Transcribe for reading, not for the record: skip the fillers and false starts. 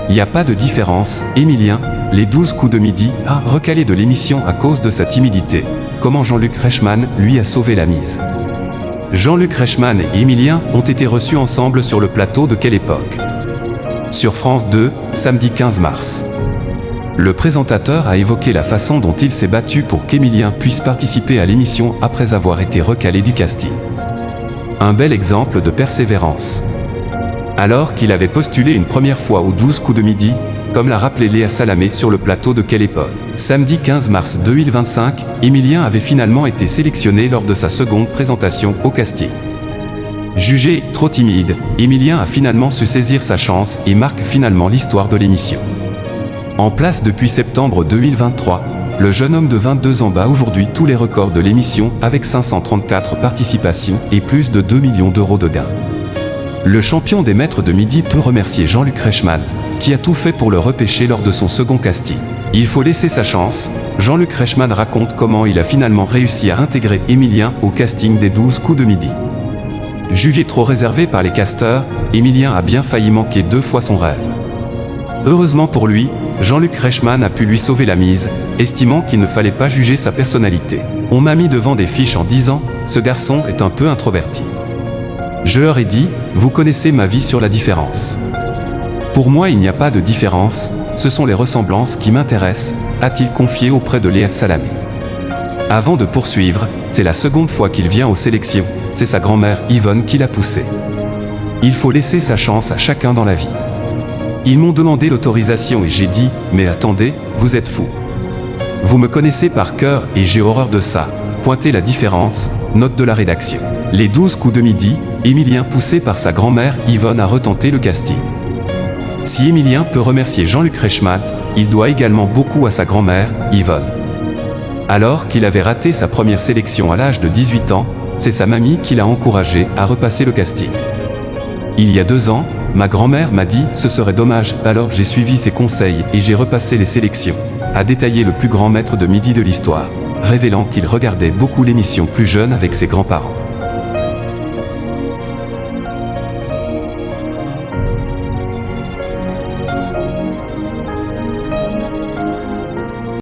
Y a pas de différence, Émilien, les 12 coups de midi, a recalé de l'émission à cause de sa timidité. Comment Jean-Luc Reichmann, lui, a sauvé la mise. Jean-Luc Reichmann et Émilien ont été reçus ensemble sur le plateau de Quelle époque? Sur France 2, samedi 15 mars. Le présentateur a évoqué la façon dont il s'est battu pour qu'Émilien puisse participer à l'émission après avoir été recalé du casting. Un bel exemple de persévérance. Alors qu'il avait postulé une première fois aux 12 coups de midi, comme l'a rappelé Léa Salamé sur le plateau de Quelle époque. Samedi 15 mars 2025, Émilien avait finalement été sélectionné lors de sa seconde présentation au casting. Jugé trop timide, Émilien a finalement su saisir sa chance et marque finalement l'histoire de l'émission. En place depuis septembre 2023, le jeune homme de 22 ans bat aujourd'hui tous les records de l'émission avec 534 participations et plus de 2 millions d'euros de gains. Le champion des maîtres de midi peut remercier Jean-Luc Reichmann, qui a tout fait pour le repêcher lors de son second casting. Il faut laisser sa chance. Jean-Luc Reichmann raconte comment il a finalement réussi à intégrer Émilien au casting des 12 coups de midi. Jugé trop réservé par les casteurs, Émilien a bien failli manquer 2 fois son rêve. Heureusement pour lui, Jean-Luc Reichmann a pu lui sauver la mise, estimant qu'il ne fallait pas juger sa personnalité. On m'a mis devant des fiches en disant « Ce garçon est un peu introverti ». Je leur ai dit « Vous connaissez ma vie sur la différence. Pour moi il n'y a pas de différence, ce sont les ressemblances qui m'intéressent », a-t-il confié auprès de Léa Salamé. Avant de poursuivre, c'est la seconde fois qu'il vient aux sélections, c'est sa grand-mère Yvonne qui l'a poussé. Il faut laisser sa chance à chacun dans la vie. Ils m'ont demandé l'autorisation et j'ai dit « Mais attendez, vous êtes fous. Vous me connaissez par cœur et j'ai horreur de ça. » Pointez la différence, note de la rédaction. Les 12 coups de midi, Émilien poussé par sa grand-mère Yvonne a retenté le casting. Si Émilien peut remercier Jean-Luc Reichmann, il doit également beaucoup à sa grand-mère, Yvonne. Alors qu'il avait raté sa première sélection à l'âge de 18 ans, c'est sa mamie qui l'a encouragé à repasser le casting. Il y a 2 ans, ma grand-mère m'a dit « Ce serait dommage », alors j'ai suivi ses conseils et j'ai repassé les sélections, a détaillé le plus grand maître de midi de l'histoire, révélant qu'il regardait beaucoup l'émission plus jeune avec ses grands-parents.